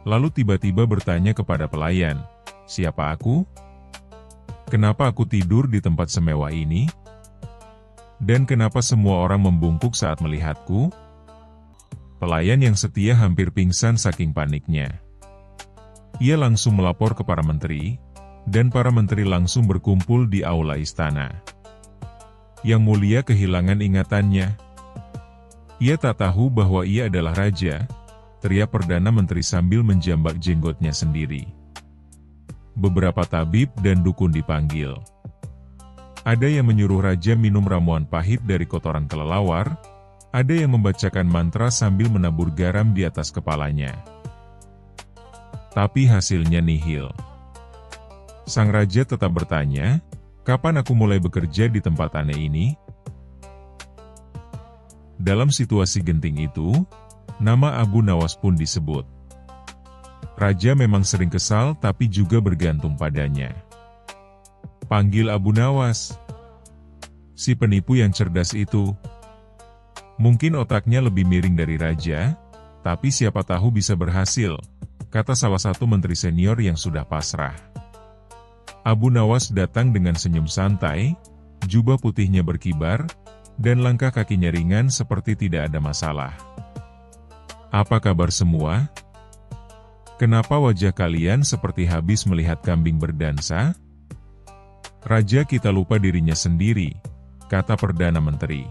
lalu tiba-tiba bertanya kepada pelayan, "Siapa aku? Kenapa aku tidur di tempat semewah ini? Dan kenapa semua orang membungkuk saat melihatku?" Pelayan yang setia hampir pingsan saking paniknya. Ia langsung melapor ke para menteri, dan para menteri langsung berkumpul di aula istana. Yang mulia kehilangan ingatannya. Ia tak tahu bahwa ia adalah raja, teriak Perdana Menteri sambil menjambak jenggotnya sendiri. Beberapa tabib dan dukun dipanggil. Ada yang menyuruh raja minum ramuan pahit dari kotoran kelelawar, ada yang membacakan mantra sambil menabur garam di atas kepalanya. Tapi hasilnya nihil. Sang raja tetap bertanya, "Kapan aku mulai bekerja di tempat aneh ini?" Dalam situasi genting itu, nama Abu Nawas pun disebut. Raja memang sering kesal tapi juga bergantung padanya. "Panggil Abu Nawas." Si penipu yang cerdas itu. Mungkin otaknya lebih miring dari raja, tapi siapa tahu bisa berhasil, kata salah satu menteri senior yang sudah pasrah. Abu Nawas datang dengan senyum santai, jubah putihnya berkibar, dan langkah kakinya ringan seperti tidak ada masalah. "Apa kabar semua? Kenapa wajah kalian seperti habis melihat kambing berdansa?" "Raja kita lupa dirinya sendiri," kata Perdana Menteri.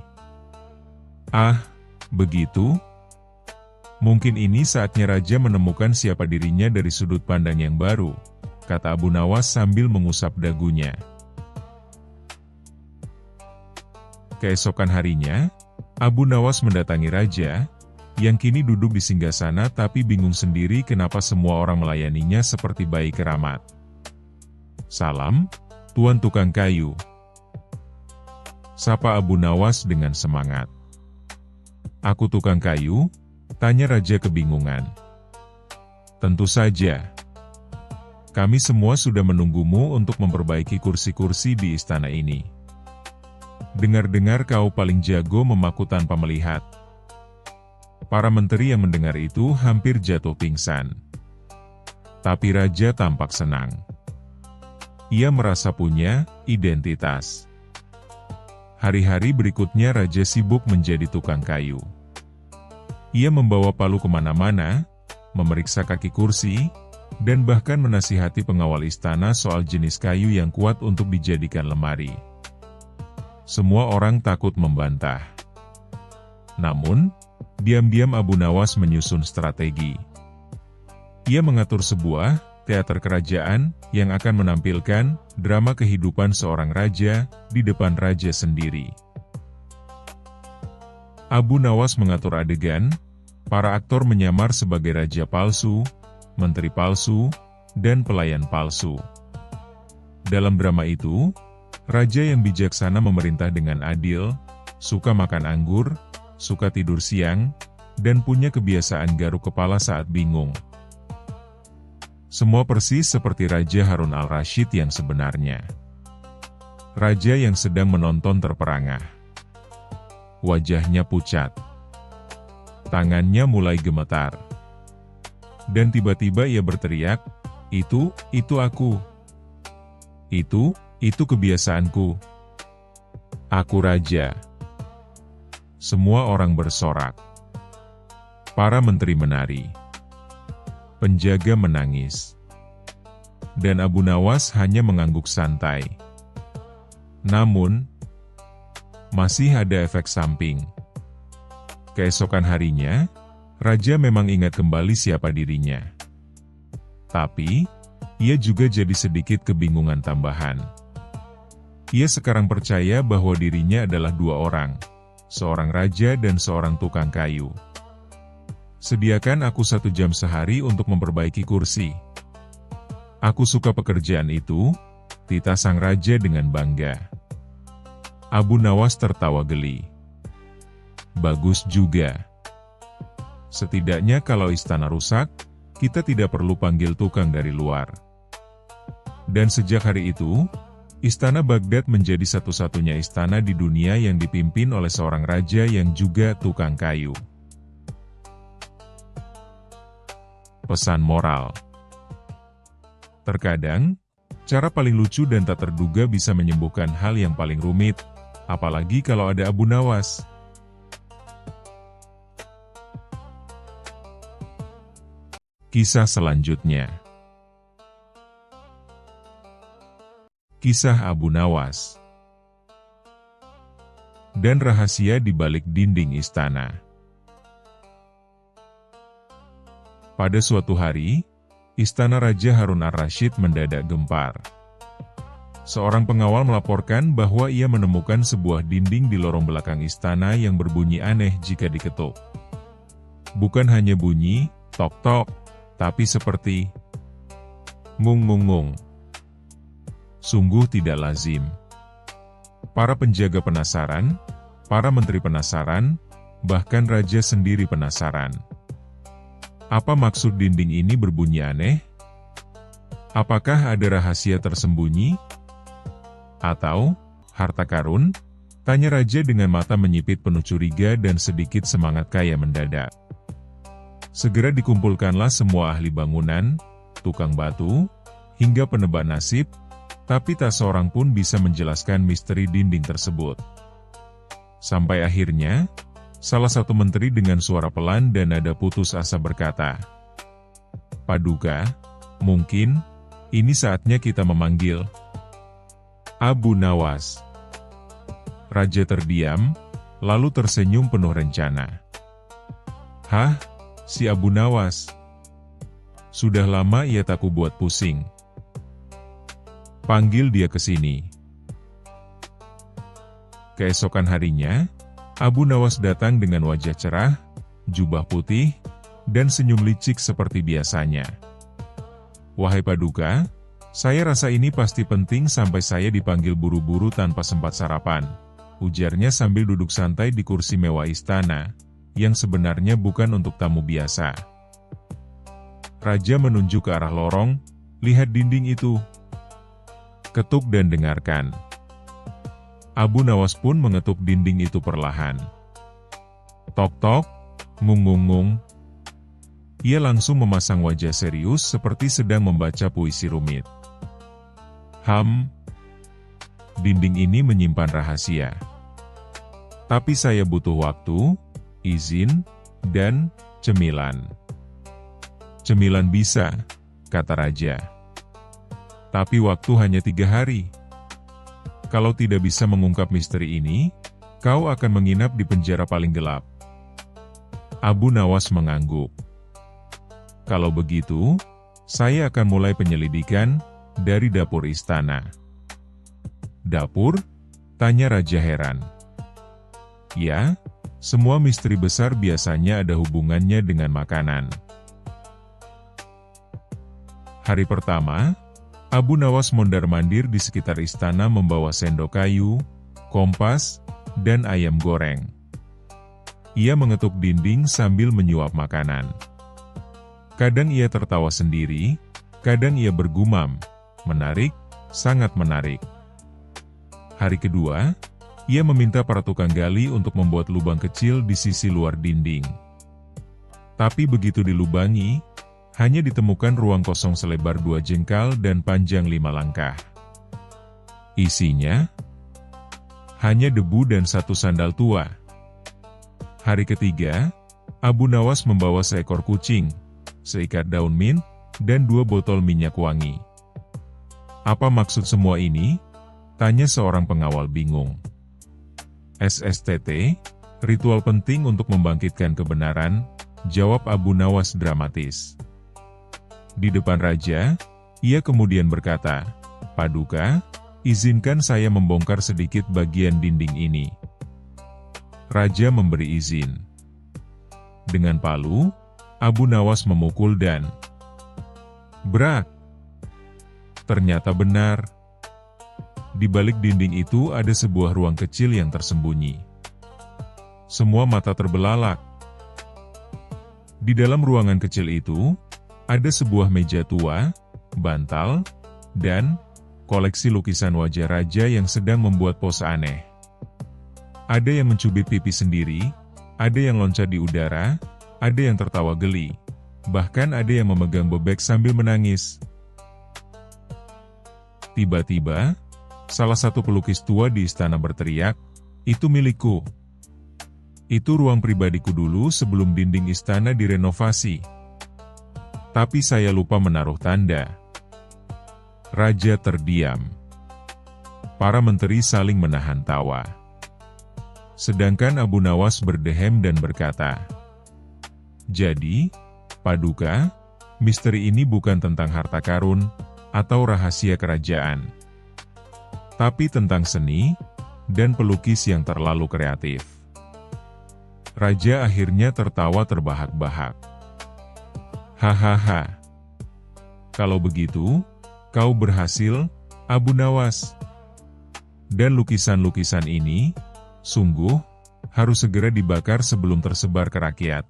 "Ah, begitu? Mungkin ini saatnya Raja menemukan siapa dirinya dari sudut pandang yang baru," kata Abu Nawas sambil mengusap dagunya. Keesokan harinya, Abu Nawas mendatangi raja, yang kini duduk di singgasana tapi bingung sendiri kenapa semua orang melayaninya seperti bayi keramat. "Salam, Tuan Tukang Kayu," sapa Abu Nawas dengan semangat. "Aku tukang kayu?" tanya raja kebingungan. "Tentu saja. Kami semua sudah menunggumu untuk memperbaiki kursi-kursi di istana ini. Dengar-dengar kau paling jago memaku tanpa melihat." Para menteri yang mendengar itu hampir jatuh pingsan. Tapi raja tampak senang. Ia merasa punya identitas. Hari-hari berikutnya raja sibuk menjadi tukang kayu. Ia membawa palu kemana-mana, memeriksa kaki kursi, dan bahkan menasihati pengawal istana soal jenis kayu yang kuat untuk dijadikan lemari. Semua orang takut membantah. Namun, diam-diam Abu Nawas menyusun strategi. Ia mengatur sebuah teater kerajaan yang akan menampilkan drama kehidupan seorang raja di depan raja sendiri. Abu Nawas mengatur adegan, para aktor menyamar sebagai raja palsu, menteri palsu, dan pelayan palsu. Dalam drama itu, raja yang bijaksana memerintah dengan adil, suka makan anggur, suka tidur siang, dan punya kebiasaan garuk kepala saat bingung. Semua persis seperti Raja Harun al-Rasyid yang sebenarnya. Raja yang sedang menonton terperangah. Wajahnya pucat. Tangannya mulai gemetar. Dan tiba-tiba ia berteriak, Itu aku. Itu kebiasaanku. Aku raja." Semua orang bersorak. Para menteri menari. Penjaga menangis. Dan Abu Nawas hanya mengangguk santai. Namun, masih ada efek samping. Keesokan harinya, raja memang ingat kembali siapa dirinya. Tapi, ia juga jadi sedikit kebingungan tambahan. Ia sekarang percaya bahwa dirinya adalah dua orang, seorang raja dan seorang tukang kayu. "Sediakan aku 1 jam sehari untuk memperbaiki kursi. Aku suka pekerjaan itu," tita sang raja dengan bangga. Abu Nawas tertawa geli. Bagus juga. Setidaknya kalau istana rusak, kita tidak perlu panggil tukang dari luar. Dan sejak hari itu, Istana Baghdad menjadi satu-satunya istana di dunia yang dipimpin oleh seorang raja yang juga tukang kayu. Pesan moral. Terkadang, cara paling lucu dan tak terduga bisa menyembuhkan hal yang paling rumit, apalagi kalau ada Abu Nawas. Kisah selanjutnya. Kisah Abu Nawas dan rahasia di balik dinding istana. Pada suatu hari, istana Raja Harun ar-Rasyid mendadak gempar. Seorang pengawal melaporkan bahwa ia menemukan sebuah dinding di lorong belakang istana yang berbunyi aneh jika diketuk. Bukan hanya bunyi, tok-tok, tapi seperti ngung-ngung-ngung. Sungguh tidak lazim. Para penjaga penasaran, para menteri penasaran, bahkan raja sendiri penasaran. Apa maksud dinding ini berbunyi aneh? Apakah ada rahasia tersembunyi? Atau, harta karun? Tanya raja dengan mata menyipit penuh curiga dan sedikit semangat kaya mendadak. Segera dikumpulkanlah semua ahli bangunan, tukang batu, hingga penebak nasib, tapi tak seorang pun bisa menjelaskan misteri dinding tersebut. Sampai akhirnya, salah satu menteri dengan suara pelan dan nada putus asa berkata, "Paduka, mungkin ini saatnya kita memanggil Abu Nawas." Raja terdiam, lalu tersenyum penuh rencana. "Hah? Si Abu Nawas? Sudah lama ia tak kubuat pusing. Panggil dia ke sini." Keesokan harinya, Abu Nawas datang dengan wajah cerah, jubah putih, dan senyum licik seperti biasanya. "Wahai Paduka, saya rasa ini pasti penting sampai saya dipanggil buru-buru tanpa sempat sarapan," ujarnya sambil duduk santai di kursi mewah istana, yang sebenarnya bukan untuk tamu biasa. Raja menunjuk ke arah lorong, "Lihat dinding itu. Ketuk dan dengarkan." Abu Nawas pun mengetuk dinding itu perlahan. Tok-tok, ngung-ngung-ngung. Ia langsung memasang wajah serius seperti sedang membaca puisi rumit. Dinding ini menyimpan rahasia. Tapi saya butuh waktu, izin, dan cemilan." "Cemilan bisa," kata raja. "Tapi waktu hanya 3 hari. Kalau tidak bisa mengungkap misteri ini, kau akan menginap di penjara paling gelap." Abu Nawas mengangguk. "Kalau begitu, saya akan mulai penyelidikan dari dapur istana." "Dapur?" tanya raja heran. "Ya, semua misteri besar biasanya ada hubungannya dengan makanan." Hari pertama, Abu Nawas mondar-mandir di sekitar istana membawa sendok kayu, kompas, dan ayam goreng. Ia mengetuk dinding sambil menyuap makanan. Kadang ia tertawa sendiri, kadang ia bergumam, "Menarik, sangat menarik." Hari kedua, ia meminta para tukang gali untuk membuat lubang kecil di sisi luar dinding. Tapi begitu dilubangi, hanya ditemukan ruang kosong selebar 2 jengkal dan panjang 5 langkah. Isinya hanya debu dan 1 sandal tua. Hari ketiga, Abu Nawas membawa seekor kucing, seikat daun mint, dan 2 botol minyak wangi. "Apa maksud semua ini?" tanya seorang pengawal bingung. "SSTT, ritual penting untuk membangkitkan kebenaran," jawab Abu Nawas dramatis. Di depan raja, ia kemudian berkata, "Paduka, izinkan saya membongkar sedikit bagian dinding ini." Raja memberi izin. Dengan palu, Abu Nawas memukul dan brak. Ternyata benar. Di balik dinding itu ada sebuah ruang kecil yang tersembunyi. Semua mata terbelalak. Di dalam ruangan kecil itu, ada sebuah meja tua, bantal, dan koleksi lukisan wajah raja yang sedang membuat pose aneh. Ada yang mencubit pipi sendiri, ada yang loncat di udara, ada yang tertawa geli, bahkan ada yang memegang bebek sambil menangis. Tiba-tiba, salah satu pelukis tua di istana berteriak, "Itu milikku. Itu ruang pribadiku dulu sebelum dinding istana direnovasi. Tapi saya lupa menaruh tanda." Raja terdiam. Para menteri saling menahan tawa. Sedangkan Abu Nawas berdehem dan berkata, "Jadi, Paduka, misteri ini bukan tentang harta karun atau rahasia kerajaan, tapi tentang seni dan pelukis yang terlalu kreatif." Raja akhirnya tertawa terbahak-bahak. "Hahaha. Kalau begitu, kau berhasil, Abu Nawas. Dan lukisan-lukisan ini, sungguh, harus segera dibakar sebelum tersebar ke rakyat."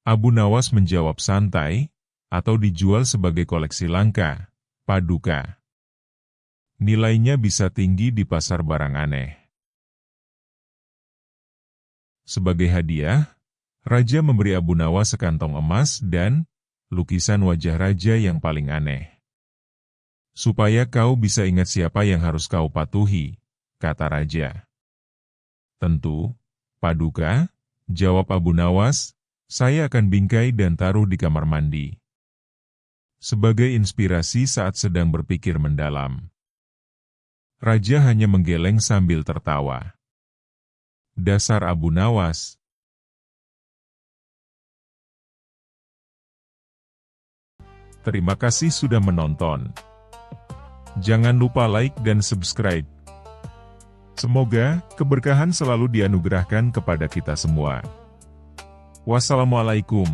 Abu Nawas menjawab santai, "Atau dijual sebagai koleksi langka, Paduka. Nilainya bisa tinggi di pasar barang aneh." Sebagai hadiah, Raja memberi Abu Nawas sekantong emas dan lukisan wajah raja yang paling aneh. "Supaya kau bisa ingat siapa yang harus kau patuhi," kata Raja. "Tentu, Paduka," jawab Abu Nawas, "saya akan bingkai dan taruh di kamar mandi. Sebagai inspirasi saat sedang berpikir mendalam." Raja hanya menggeleng sambil tertawa. Dasar Abu Nawas. Terima kasih sudah menonton. Jangan lupa like dan subscribe. Semoga keberkahan selalu dianugerahkan kepada kita semua. Wassalamualaikum.